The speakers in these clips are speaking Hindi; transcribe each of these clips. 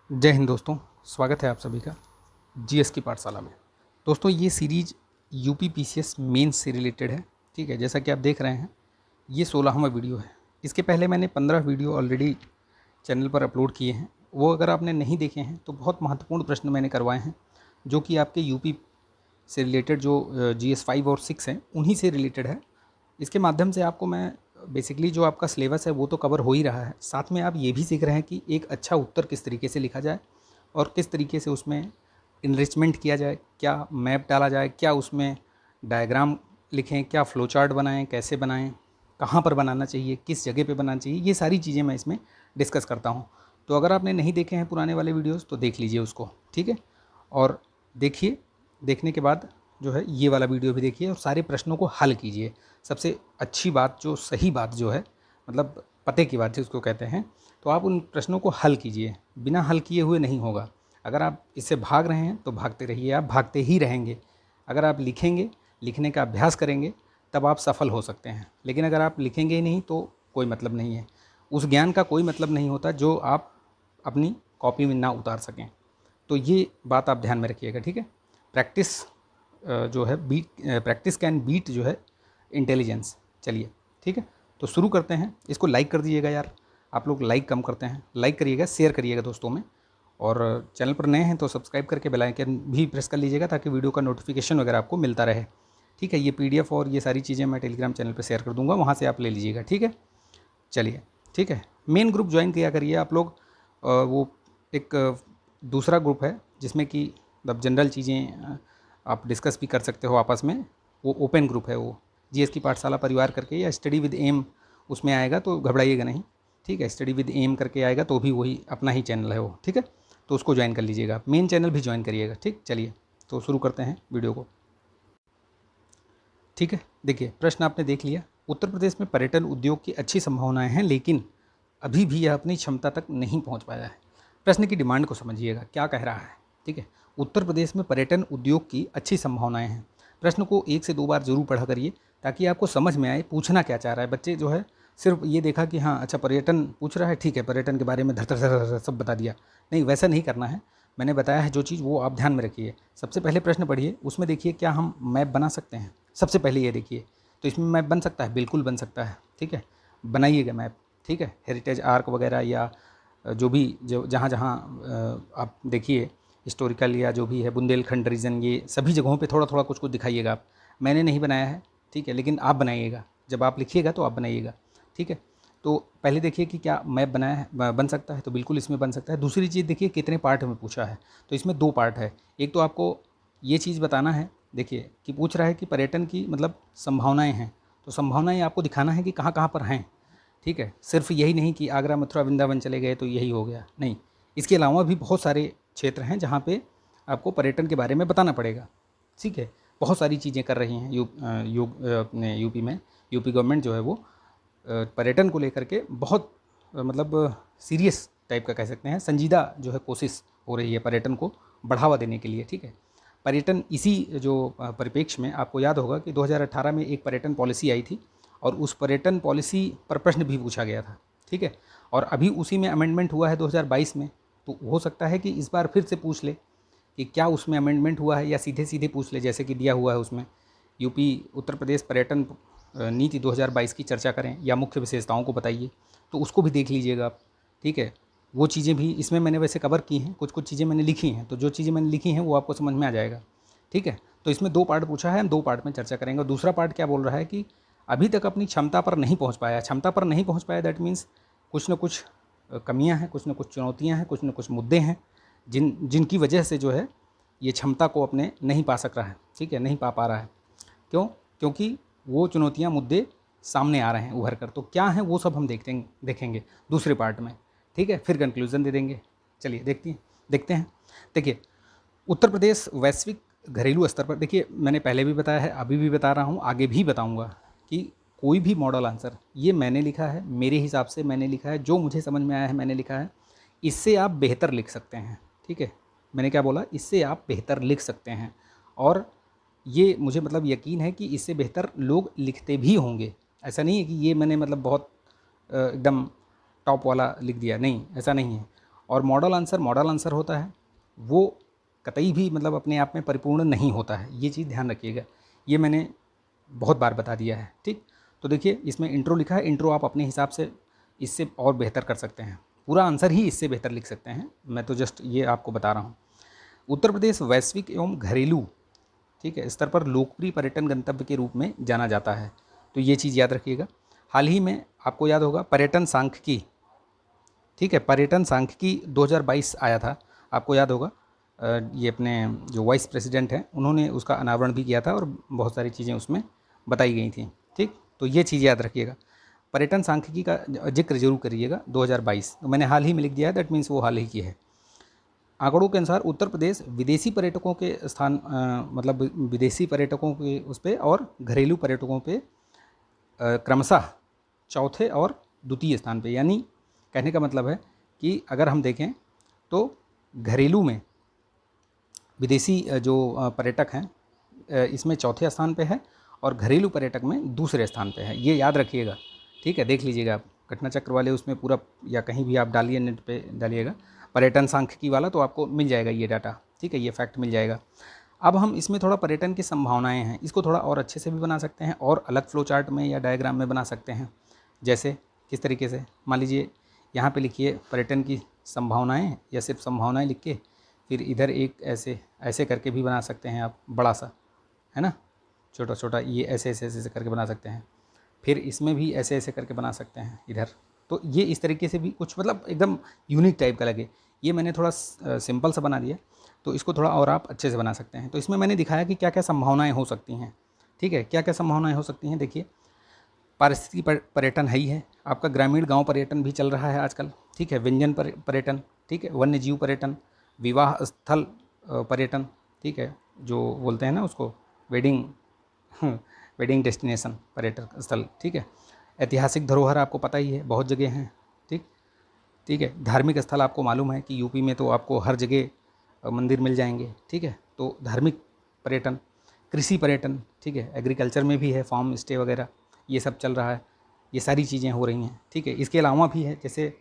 जय हिंद दोस्तों, स्वागत है आप सभी का जीएस की पाठशाला में। दोस्तों ये सीरीज यूपी पीसीएस मेंस से रिलेटेड है। ठीक है, जैसा कि आप देख रहे हैं ये 16वां वीडियो है। इसके पहले मैंने 15 वीडियो ऑलरेडी चैनल पर अपलोड किए हैं। वो अगर आपने नहीं देखे हैं तो बहुत महत्वपूर्ण प्रश्न मैंने करवाए हैं जो कि आपके यूपी से रिलेटेड जो जीएस 5 और 6 हैं उन्हीं से रिलेटेड है। इसके माध्यम से आपको मैं बेसिकली जो आपका सिलेबस है वो तो कवर हो ही रहा है, साथ में आप ये भी सीख रहे हैं कि एक अच्छा उत्तर किस तरीके से लिखा जाए और किस तरीके से उसमें इनरिचमेंट किया जाए, क्या मैप डाला जाए, क्या उसमें डायग्राम लिखें, क्या फ्लो चार्ट बनाएं, कैसे बनाएं, कहाँ पर बनाना चाहिए, किस जगह पे बनाना चाहिए, ये सारी चीज़ें मैं इसमें डिस्कस करता हूँ। तो अगर आपने नहीं देखे हैं पुराने वाले वीडियोज़ तो देख लीजिए उसको, ठीक है। और देखिए, देखने के बाद जो है ये वाला वीडियो भी देखिए और सारे प्रश्नों को हल कीजिए। सबसे अच्छी बात जो सही बात जो है, मतलब पते की बात जिसको कहते हैं, तो आप उन प्रश्नों को हल कीजिए। बिना हल किए हुए नहीं होगा। अगर आप इससे भाग रहे हैं तो भागते रहिए, आप भागते ही रहेंगे। अगर आप लिखेंगे, लिखने का अभ्यास करेंगे तब आप सफल हो सकते हैं। लेकिन अगर आप लिखेंगे ही नहीं तो कोई मतलब नहीं है। उस ज्ञान का कोई मतलब नहीं होता जो आप अपनी कॉपी में ना उतार सकें। तो ये बात आप ध्यान में रखिएगा, ठीक है। प्रैक्टिस जो है प्रैक्टिस कैन बीट जो है इंटेलिजेंस। चलिए ठीक है, तो शुरू करते हैं। इसको लाइक कर दीजिएगा यार, आप लोग लाइक कम करते हैं। लाइक करिएगा, शेयर करिएगा दोस्तों में, और चैनल पर नए हैं तो सब्सक्राइब करके बेल आइकन भी प्रेस कर लीजिएगा ताकि वीडियो का नोटिफिकेशन वगैरह आपको मिलता रहे। ठीक है, ये पीडीएफ और ये सारी चीज़ें मैं टेलीग्राम चैनल पर शेयर कर दूँगा, वहाँ से आप ले लीजिएगा, ठीक है। चलिए ठीक है, मेन ग्रुप ज्वाइन किया करिए आप लोग। वो एक दूसरा ग्रुप है जिसमें कि मतलब जनरल चीज़ें आप डिस्कस भी कर सकते हो आपस में। वो ओपन ग्रुप है, वो जीएस की पाठशाला परिवार करके या स्टडी विद एम उसमें आएगा, तो घबराइएगा नहीं, ठीक है। स्टडी विद एम करके आएगा तो भी वही अपना ही चैनल है वो, ठीक है। तो उसको ज्वाइन कर लीजिएगा, आप मेन चैनल भी ज्वाइन करिएगा, ठीक। चलिए तो शुरू करते हैं वीडियो को, ठीक है। देखिए प्रश्न आपने देख लिया। उत्तर प्रदेश में पर्यटन उद्योग की अच्छी संभावनाएं हैं लेकिन अभी भी यह अपनी क्षमता तक नहीं पहुंच पाया है। प्रश्न की डिमांड को समझिएगा क्या कह रहा है, ठीक है। उत्तर प्रदेश में पर्यटन उद्योग की अच्छी संभावनाएं हैं। प्रश्न को 1 से 2 बार जरूर पढ़ा करिए ताकि आपको समझ में आए पूछना क्या चाह रहा है। बच्चे जो है सिर्फ ये देखा कि हाँ अच्छा पर्यटन पूछ रहा है, ठीक है, पर्यटन के बारे में धर धर धर धर सब बता दिया। नहीं, वैसा नहीं करना है। मैंने बताया है जो चीज़ वो आप ध्यान में रखिए। सबसे पहले प्रश्न पढ़िए, उसमें देखिए क्या हम मैप बना सकते हैं। सबसे पहले ये देखिए, तो इसमें मैप बन सकता है, बिल्कुल बन सकता है, ठीक है। बनाइएगा मैप, ठीक है। हेरिटेज आर्क वगैरह या जो भी जो जहाँ जहाँ आप देखिए हिस्टोरिकल या जो भी है बुंदेलखंड रीजन, ये सभी जगहों पे थोड़ा थोड़ा कुछ कुछ दिखाइएगा आप। मैंने नहीं बनाया है, ठीक है, लेकिन आप बनाइएगा। जब आप लिखिएगा तो आप बनाइएगा, ठीक है। तो पहले देखिए कि क्या मैप बनाया है, बन सकता है, तो बिल्कुल इसमें बन सकता है। दूसरी चीज़ देखिए कितने पार्ट में पूछा है, तो इसमें 2 पार्ट है। एक तो आपको ये चीज़ बताना है, देखिए कि पूछ रहा है कि पर्यटन की मतलब संभावनाएं हैं, तो संभावनाएं आपको दिखाना है कि कहाँ कहाँ पर हैं, ठीक है। सिर्फ यही नहीं कि आगरा मथुरा वृंदावन चले गए तो यही हो गया, नहीं। इसके अलावा भी बहुत सारे क्षेत्र हैं जहाँ पे आपको पर्यटन के बारे में बताना पड़ेगा, ठीक है। बहुत सारी चीज़ें कर रही हैं अपने यूपी में। यूपी गवर्नमेंट जो है वो पर्यटन को लेकर के बहुत मतलब सीरियस टाइप का कह सकते हैं, संजीदा जो है कोशिश हो रही है पर्यटन को बढ़ावा देने के लिए, ठीक है। पर्यटन इसी जो परिप्रेक्ष्य में आपको याद होगा कि 2018 में एक पर्यटन पॉलिसी आई थी और उस पर्यटन पॉलिसी पर प्रश्न भी पूछा गया था, ठीक है। और अभी उसी में अमेंडमेंट हुआ है 2022 में, तो हो सकता है कि इस बार फिर से पूछ ले कि क्या उसमें अमेंडमेंट हुआ है, या सीधे सीधे पूछ ले जैसे कि दिया हुआ है उसमें यूपी उत्तर प्रदेश पर्यटन नीति 2022 की चर्चा करें या मुख्य विशेषताओं को बताइए, तो उसको भी देख लीजिएगा आप, ठीक है। वो चीज़ें भी इसमें मैंने वैसे कवर की हैं, कुछ कुछ चीज़ें मैंने लिखी हैं, तो जो चीज़ें मैंने लिखी हैं वो आपको समझ में आ जाएगा, ठीक है। तो इसमें 2 पार्ट पूछा है, हम 2 पार्ट में चर्चा करेंगे। और दूसरा पार्ट क्या बोल रहा है कि अभी तक अपनी क्षमता पर नहीं पहुंच पाया। क्षमता पर नहीं पहुंच पाया दैट मीन्स कुछ न कुछ कमियां हैं, कुछ न कुछ चुनौतियां हैं, कुछ न कुछ मुद्दे हैं जिनकी वजह से जो है ये क्षमता को अपने नहीं पा सक रहा है, ठीक है, नहीं पा रहा है। क्यों? क्योंकि वो चुनौतियां मुद्दे सामने आ रहे हैं उभर कर। तो क्या हैं वो सब हम देखेंगे दूसरे पार्ट में, ठीक है। फिर कंक्लूजन दे देंगे। चलिए देखते हैं। देखिए उत्तर प्रदेश वैश्विक घरेलू स्तर पर, देखिए मैंने पहले भी बताया है, अभी भी बता रहा हूँ, आगे भी बताऊँगा कि कोई भी मॉडल आंसर ये मैंने लिखा है, मेरे हिसाब से मैंने लिखा है, जो मुझे समझ में आया है मैंने लिखा है। इससे आप बेहतर लिख सकते हैं, ठीक है। मैंने क्या बोला, इससे आप बेहतर लिख सकते हैं, और ये मुझे मतलब यकीन है कि इससे बेहतर लोग लिखते भी होंगे। ऐसा नहीं है कि ये मैंने मतलब बहुत एकदम टॉप वाला लिख दिया, नहीं, ऐसा नहीं है। और मॉडल आंसर होता है वो कतई भी मतलब अपने आप में परिपूर्ण नहीं होता है, ये चीज़ ध्यान रखिएगा। ये मैंने बहुत बार बता दिया है, ठीक। तो देखिए इसमें इंट्रो लिखा है, इंट्रो आप अपने हिसाब से इससे और बेहतर कर सकते हैं, पूरा आंसर ही इससे बेहतर लिख सकते हैं, मैं तो जस्ट ये आपको बता रहा हूँ। उत्तर प्रदेश वैश्विक एवं घरेलू, ठीक है, स्तर पर लोकप्रिय पर्यटन गंतव्य के रूप में जाना जाता है, तो ये चीज़ याद रखिएगा। हाल ही में आपको याद होगा पर्यटन सांख्यिकी, ठीक है, पर्यटन सांख्यिकी 2022 आया था, आपको याद होगा। ये अपने जो वाइस प्रेसिडेंट हैं उन्होंने उसका अनावरण भी किया था और बहुत सारी चीज़ें उसमें बताई गई थी, ठीक। तो ये चीज़ याद रखिएगा, पर्यटन सांख्यिकी का जिक्र जरूर करिएगा 2022, तो मैंने हाल ही में लिख दिया है, दैट मीन्स वो हाल ही की है। आंकड़ों के अनुसार उत्तर प्रदेश विदेशी पर्यटकों के स्थान मतलब विदेशी पर्यटकों के उस पर और घरेलू पर्यटकों पे क्रमशः चौथे और द्वितीय स्थान पे, यानी कहने का मतलब है कि अगर हम देखें तो घरेलू में विदेशी जो पर्यटक हैं इसमें चौथे स्थान पे है और घरेलू पर्यटक में दूसरे स्थान पे है, ये याद रखिएगा, ठीक है। देख लीजिएगा आप घटना चक्र वाले उसमें पूरा, या कहीं भी आप डालिए नेट पे डालिएगा पर्यटन सांख्यिकी वाला, तो आपको मिल जाएगा ये डाटा, ठीक है, ये फैक्ट मिल जाएगा। अब हम इसमें थोड़ा पर्यटन की संभावनाएं हैं, इसको थोड़ा और अच्छे से भी बना सकते हैं और अलग फ्लो चार्ट में या डायग्राम में बना सकते हैं। जैसे किस तरीके से, मान लीजिए यहाँ पे लिखिए पर्यटन की संभावनाएं, या सिर्फ संभावनाएं लिख के फिर इधर एक ऐसे ऐसे करके भी बना सकते हैं आप, बड़ा सा है ना, छोटा छोटा ये ऐसे ऐसे ऐसे करके बना सकते हैं, फिर इसमें भी ऐसे ऐसे करके बना सकते हैं इधर। तो ये इस तरीके से भी कुछ मतलब एकदम यूनिक टाइप का लगे, ये मैंने थोड़ा सिंपल सा बना दिया, तो इसको थोड़ा और आप अच्छे से बना सकते हैं। तो इसमें मैंने दिखाया कि क्या क्या संभावनाएं हो सकती हैं, ठीक है, क्या क्या संभावनाएं हो सकती हैं। देखिए पारिस्थितिकी पर्यटन है ही है, आपका ग्रामीण गांव पर्यटन भी चल रहा है आजकल, ठीक है, व्यंजन पर्यटन, ठीक है, वन्य जीव पर्यटन, विवाह स्थल पर्यटन, ठीक है, जो बोलते हैं ना उसको वेडिंग वेडिंग डेस्टिनेशन पर्यटक स्थल, ठीक है। ऐतिहासिक धरोहर आपको पता ही है बहुत जगह हैं, ठीक, ठीक है। धार्मिक स्थल आपको मालूम है कि यूपी में तो आपको हर जगह मंदिर मिल जाएंगे, ठीक है, तो धार्मिक पर्यटन, कृषि पर्यटन, ठीक है, एग्रीकल्चर में भी है, फार्म स्टे वगैरह ये सब चल रहा है, ये सारी चीज़ें हो रही हैं, ठीक है। इसके अलावा भी है जैसे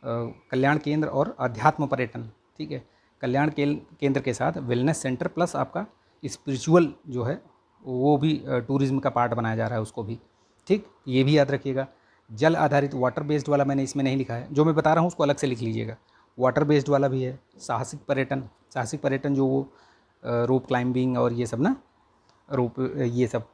कल्याण केंद्र और अध्यात्म पर्यटन, ठीक है, कल्याण केंद्र के साथ वेलनेस सेंटर प्लस आपका स्पिरिचुअल जो है वो भी टूरिज़्म का पार्ट बनाया जा रहा है उसको भी, ठीक, ये भी याद रखिएगा। जल आधारित वाटर बेस्ड वाला मैंने इसमें नहीं लिखा है, जो मैं बता रहा हूँ उसको अलग से लिख लीजिएगा, वाटर बेस्ड वाला भी है। साहसिक पर्यटन जो वो रोप क्लाइंबिंग और ये सब ना, रोप ये सब,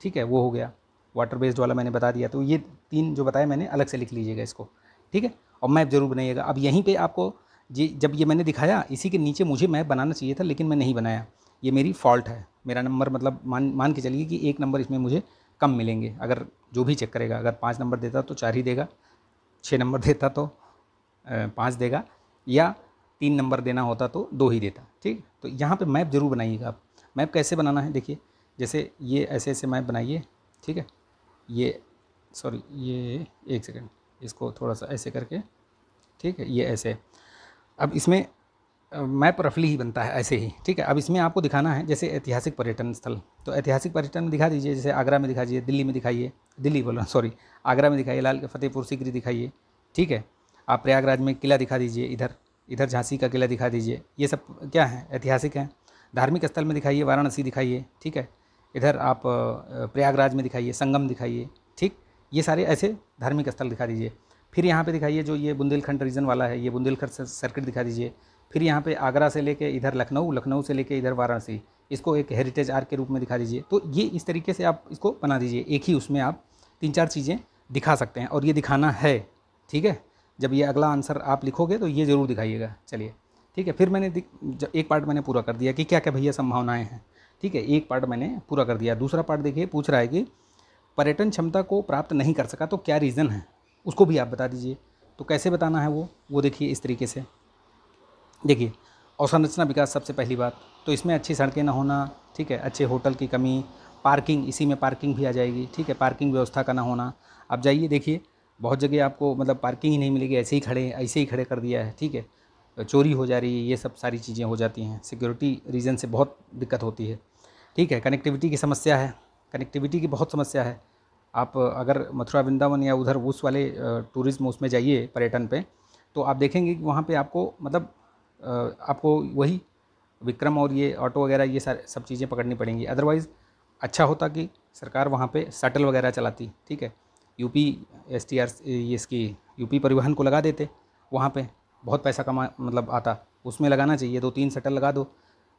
ठीक है, वो हो गया, वाटर बेस्ड वाला मैंने बता दिया। तो ये 3 जो बताया मैंने अलग से लिख लीजिएगा इसको, ठीक है, और मैप जरूर बनाइएगा। अब यहीं पे आपको जब ये मैंने दिखाया इसी के नीचे मुझे मैप बनाना चाहिए था लेकिन मैं नहीं बनाया, ये मेरी फॉल्ट है, मेरा नंबर मतलब मान के चलिए कि 1 नंबर इसमें मुझे कम मिलेंगे, अगर जो भी चेक करेगा, अगर 5 नंबर देता तो 4 ही देगा, 6 नंबर देता तो 5 देगा, या 3 नंबर देना होता तो 2 ही देता, ठीक। तो यहाँ पे मैप जरूर बनाइएगा आप। मैप कैसे बनाना है देखिए, जैसे ये ऐसे ऐसे मैप बनाइए, ठीक है, ये सॉरी ये 1 सेकेंड, इसको थोड़ा सा ऐसे करके, ठीक है, ये ऐसे। अब इसमें मैप रफली ही बनता है ऐसे ही, ठीक है। अब इसमें आपको दिखाना है जैसे ऐतिहासिक पर्यटन स्थल, तो ऐतिहासिक पर्यटन में दिखा दीजिए, जैसे आगरा में दिखाइए, दिल्ली में दिखाइए, दिल्ली बोल रहा हूँ सॉरी, आगरा में दिखाइए, लाल फतेहपुर सीकरी दिखाइए, ठीक है। आप प्रयागराज में किला दिखा दीजिए, इधर झांसी का किला दिखा दीजिए, ये सब क्या है, ऐतिहासिक हैं। धार्मिक स्थल में दिखाइए, वाराणसी दिखाइए, ठीक है, इधर आप प्रयागराज में दिखाइए, संगम दिखाइए, ठीक, ये सारे ऐसे धार्मिक स्थल दिखा दीजिए। फिर यहाँ पे दिखाइए जो ये बुंदेलखंड रीजन वाला है, ये बुंदेलखंड सर्किट दिखा दीजिए। फिर यहाँ पे आगरा से लेके इधर लखनऊ से लेके इधर वाराणसी, इसको एक हेरिटेज आर्क के रूप में दिखा दीजिए। तो ये इस तरीके से आप इसको बना दीजिए, एक ही उसमें आप 3-4 चीज़ें दिखा सकते हैं, और ये दिखाना है, ठीक है। जब ये अगला आंसर आप लिखोगे तो ये ज़रूर दिखाइएगा, चलिए, ठीक है। फिर मैंने एक पार्ट मैंने पूरा कर दिया कि क्या क्या भैया संभावनाएँ हैं, ठीक है, एक पार्ट मैंने पूरा कर दिया। दूसरा पार्ट देखिए पूछ रहा है कि पर्यटन क्षमता को प्राप्त नहीं कर सका तो क्या रीज़न है, उसको भी आप बता दीजिए। तो कैसे बताना है वो देखिए इस तरीके से। देखिए अवसंरचना विकास सबसे पहली बात, तो इसमें अच्छी सड़कें ना होना, ठीक है, अच्छे होटल की कमी, पार्किंग, इसी में पार्किंग भी आ जाएगी, ठीक है, पार्किंग व्यवस्था का ना होना। आप जाइए देखिए बहुत जगह आपको मतलब पार्किंग ही नहीं मिलेगी, ऐसे ही खड़े कर दिया है, ठीक है, चोरी हो जा रही है, ये सब सारी चीज़ें हो जाती हैं, सिक्योरिटी रीज़न से बहुत दिक्कत होती है, ठीक है। कनेक्टिविटी की समस्या है, कनेक्टिविटी की बहुत समस्या है। आप अगर मथुरा वृंदावन या उधर उस वाले टूरिज़्म उसमें जाइए पर्यटन पे, तो आप देखेंगे कि वहाँ पे आपको मतलब आपको वही विक्रम और ये ऑटो वगैरह ये सारे सब चीज़ें पकड़नी पड़ेंगी। अदरवाइज़ अच्छा होता कि सरकार वहाँ पे शटल वगैरह चलाती, ठीक है, यूपी एसटीआर ये इसकी यूपी परिवहन को लगा देते, वहाँ पे बहुत पैसा कमा मतलब आता, उसमें लगाना चाहिए। 2-3 शटल लगा दो,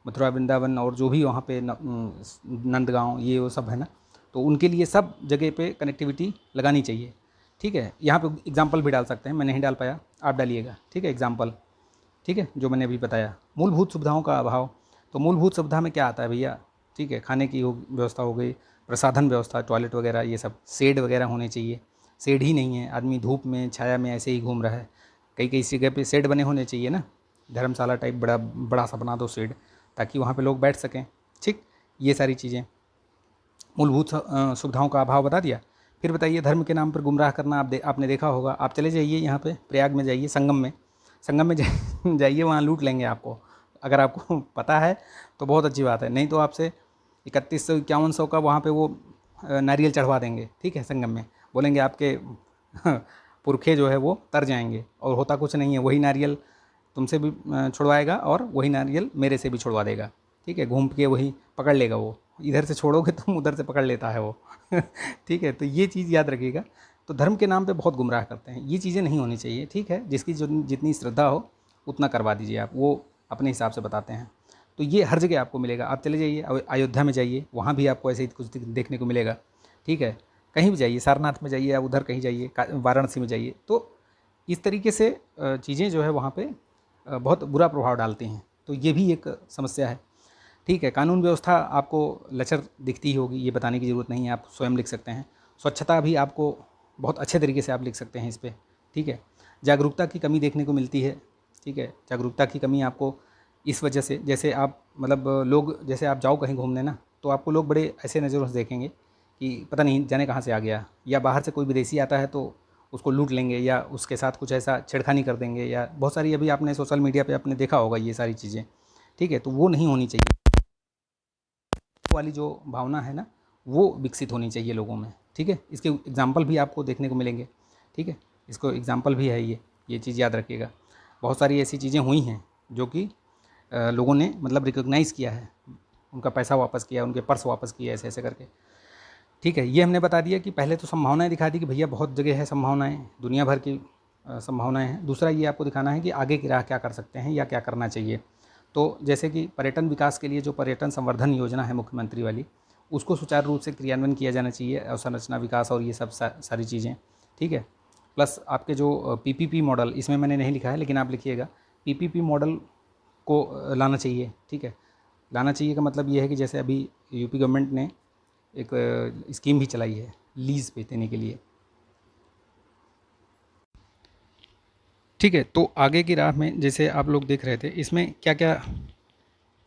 मथुरा वृंदावन और जो भी वहाँ पे नंदगांव ये वो सब है ना, तो उनके लिए सब जगह पे कनेक्टिविटी लगानी चाहिए, ठीक है। यहाँ पे एग्जांपल भी डाल सकते हैं, मैं नहीं डाल पाया, आप डालिएगा, ठीक है, एग्जांपल, ठीक है, जो मैंने अभी बताया। मूलभूत सुविधाओं का अभाव, तो मूलभूत सुविधा में क्या आता है भैया, ठीक है, खाने की व्यवस्था हो गई, प्रसाधन व्यवस्था, टॉयलेट वगैरह ये सब, शेड वगैरह होने चाहिए। शेड ही नहीं है, आदमी धूप में छाया में ऐसे ही घूम रहा है। कई कई जगह पे शेड बने होने चाहिए ना, धर्मशाला टाइप बड़ा बड़ा सा बना दो शेड, ताकि वहाँ पे लोग बैठ सकें, ठीक। ये सारी चीज़ें, मूलभूत सुविधाओं का अभाव बता दिया। फिर बताइए, धर्म के नाम पर गुमराह करना आपने देखा होगा। आप चले जाइए यहाँ पे प्रयाग में जाइए, संगम में जाइए, वहाँ लूट लेंगे आपको। अगर आपको पता है तो बहुत अच्छी बात है, नहीं तो आपसे 3100-5100 का वहाँ पे वो नारियल चढ़वा देंगे, ठीक है, संगम में। बोलेंगे आपके पुरखे जो है वो तर जाएंगे, और होता कुछ नहीं है, वही नारियल तुमसे भी छुड़वाएगा और वही नारियल मेरे से भी छुड़वा देगा, ठीक है। घूम के वही पकड़ लेगा, वो इधर से छोड़ोगे तुम उधर से पकड़ लेता है वो ठीक है, तो ये चीज़ याद रखिएगा। तो धर्म के नाम पे बहुत गुमराह करते हैं, ये चीज़ें नहीं होनी चाहिए, ठीक है। जिसकी जो जितनी श्रद्धा हो उतना करवा दीजिए आप, वो अपने हिसाब से बताते हैं। तो ये हर जगह आपको मिलेगा। आप चले जाइए अयोध्या में जाइए, वहाँ भी आपको ऐसे ही कुछ देखने को मिलेगा, ठीक है। कहीं भी जाइए, सारनाथ में जाइए, या उधर कहीं जाइए, वाराणसी में जाइए, तो इस तरीके से चीज़ें जो है वहाँ पे बहुत बुरा प्रभाव डालती हैं। तो ये भी एक समस्या है, ठीक है। कानून व्यवस्था आपको लचर दिखती ही होगी, ये बताने की ज़रूरत नहीं है, आप स्वयं लिख सकते हैं। स्वच्छता भी आपको बहुत अच्छे तरीके से आप लिख सकते हैं इस पर, ठीक है। जागरूकता की कमी देखने को मिलती है, ठीक है। जागरूकता की कमी आपको इस वजह से, जैसे आप मतलब लोग, जैसे आप जाओ कहीं घूमने ना, तो आपको लोग बड़े ऐसे नज़रों से देखेंगे कि पता नहीं जाने कहाँ से आ गया, या बाहर से कोई विदेशी आता है तो उसको लूट लेंगे, या उसके साथ कुछ ऐसा छेड़खानी कर देंगे, या बहुत सारी अभी आपने सोशल मीडिया पे आपने देखा होगा ये सारी चीज़ें, ठीक है। तो वो नहीं होनी चाहिए, वाली जो भावना है ना, वो विकसित होनी चाहिए लोगों में, ठीक है। इसके एग्जाम्पल भी आपको देखने को मिलेंगे, ठीक है। इसको एग्जाम्पल भी है ये चीज़ याद रखिएगा। बहुत सारी ऐसी चीज़ें हुई हैं जो कि लोगों ने मतलब रिकॉग्नाइज़ किया है, उनका पैसा वापस किया, उनके पर्स वापस किया, ऐसे ऐसे करके, ठीक है। ये हमने बता दिया कि पहले तो संभावनाएं दिखा दी कि भैया बहुत जगह है संभावनाएं, दुनिया भर की संभावनाएं हैं। दूसरा ये आपको दिखाना है कि आगे की राह क्या कर सकते हैं या क्या करना चाहिए। तो जैसे कि पर्यटन विकास के लिए जो पर्यटन संवर्धन योजना है मुख्यमंत्री वाली, उसको सुचारू रूप से क्रियान्वयन किया जाना चाहिए, अवसंरचना विकास और ये सब सारी चीज़ें, ठीक है। प्लस आपके जो पीपीपी मॉडल, इसमें मैंने नहीं लिखा है लेकिन आप लिखिएगा, पीपीपी मॉडल को लाना चाहिए, ठीक है। लाना चाहिए का मतलब ये है कि जैसे अभी यूपी गवर्नमेंट ने एक स्कीम भी चलाई है लीज़ पे देने के लिए, ठीक है। तो आगे की राह में जैसे आप लोग देख रहे थे, इसमें क्या क्या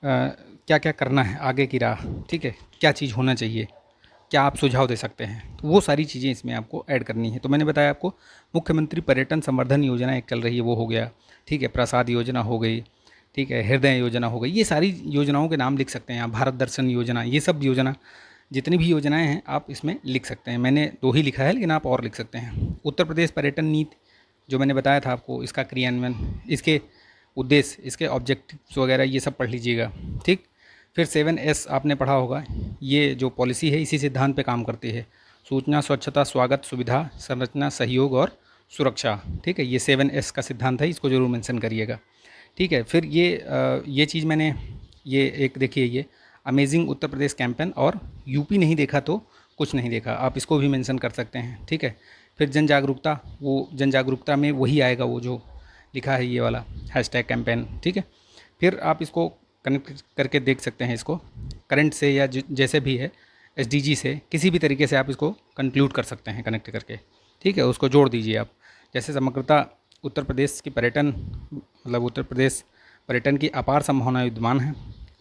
क्या क्या करना है आगे की राह, ठीक है, क्या चीज़ होना चाहिए, क्या आप सुझाव दे सकते हैं, तो वो सारी चीज़ें इसमें आपको ऐड करनी है। तो मैंने बताया आपको, मुख्यमंत्री पर्यटन संवर्धन योजना एक चल रही है, वो हो गया, ठीक है। प्रसाद योजना हो गई, ठीक है। हृदय योजना हो गई, ये सारी योजनाओं के नाम लिख सकते हैं आप। भारत दर्शन योजना, ये सब योजना, जितनी भी योजनाएं हैं आप इसमें लिख सकते हैं। मैंने 2 ही लिखा है लेकिन आप और लिख सकते हैं। उत्तर प्रदेश पर्यटन नीति जो मैंने बताया था आपको, इसका क्रियान्वयन, इसके उद्देश्य, इसके ऑब्जेक्टिव्स वगैरह ये सब पढ़ लीजिएगा, ठीक। फिर 7S आपने पढ़ा होगा, ये जो पॉलिसी है इसी सिद्धांत पे काम करती है। सूचना, स्वच्छता, स्वागत, सुविधा, संरचना, सहयोग और सुरक्षा, ठीक है। ये 7S का सिद्धांत है, इसको ज़रूर मेंशन करिएगा, ठीक है। फिर ये चीज़ मैंने, ये एक देखिए, ये अमेजिंग उत्तर प्रदेश कैंपेन, और यूपी नहीं देखा तो कुछ नहीं देखा, आप इसको भी मेंशन कर सकते हैं, ठीक है। फिर जन जागरूकता, वो जन जागरूकता में वही आएगा वो जो लिखा है ये वाला हैशटैग कैंपेन, ठीक है। फिर आप इसको कनेक्ट करके देख सकते हैं, इसको करंट से या जैसे भी है SDG से, किसी भी तरीके से आप इसको कंक्लूड कर सकते हैं कनेक्ट करके, ठीक है। उसको जोड़ दीजिए आप। जैसे समग्रता उत्तर प्रदेश की पर्यटन, मतलब उत्तर प्रदेश पर्यटन की अपार संभावनाएं विद्यमान हैं।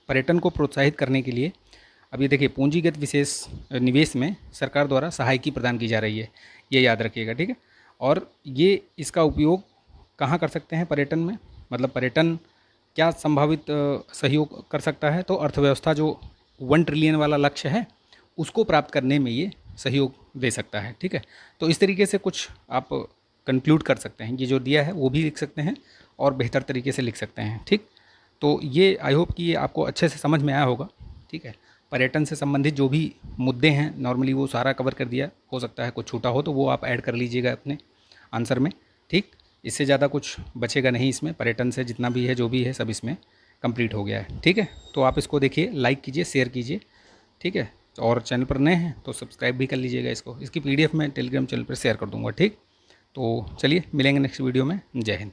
पर्यटन को प्रोत्साहित करने के लिए अब ये देखिए, पूंजीगत विशेष निवेश में सरकार द्वारा सहायकी प्रदान की जा रही है, ये याद रखिएगा, ठीक है। और ये इसका उपयोग कहाँ कर सकते हैं पर्यटन में, मतलब पर्यटन क्या संभावित सहयोग कर सकता है, तो अर्थव्यवस्था जो 1 ट्रिलियन वाला लक्ष्य है उसको प्राप्त करने में ये सहयोग दे सकता है, ठीक है। तो इस तरीके से कुछ आप कंक्लूड कर सकते हैं। ये जो दिया है वो भी लिख सकते हैं और बेहतर तरीके से लिख सकते हैं। ठीक, तो ये आई होप कि ये आपको अच्छे से समझ में आया होगा। ठीक है, पर्यटन से संबंधित जो भी मुद्दे हैं नॉर्मली वो सारा कवर कर दिया। हो सकता है कुछ छूटा हो तो वो आप ऐड कर लीजिएगा अपने आंसर में। ठीक, इससे ज़्यादा कुछ बचेगा नहीं इसमें। पर्यटन से जितना भी है जो भी है सब इसमें कंप्लीट हो गया है। ठीक है, तो आप इसको देखिए, लाइक कीजिए, शेयर कीजिए। ठीक है, और चैनल पर नए हैं तो सब्सक्राइब भी कर लीजिएगा इसको। इसकी PDF मैं टेलीग्राम चैनल पर शेयर कर दूँगा। ठीक, तो चलिए मिलेंगे नेक्स्ट वीडियो में। जय हिंद।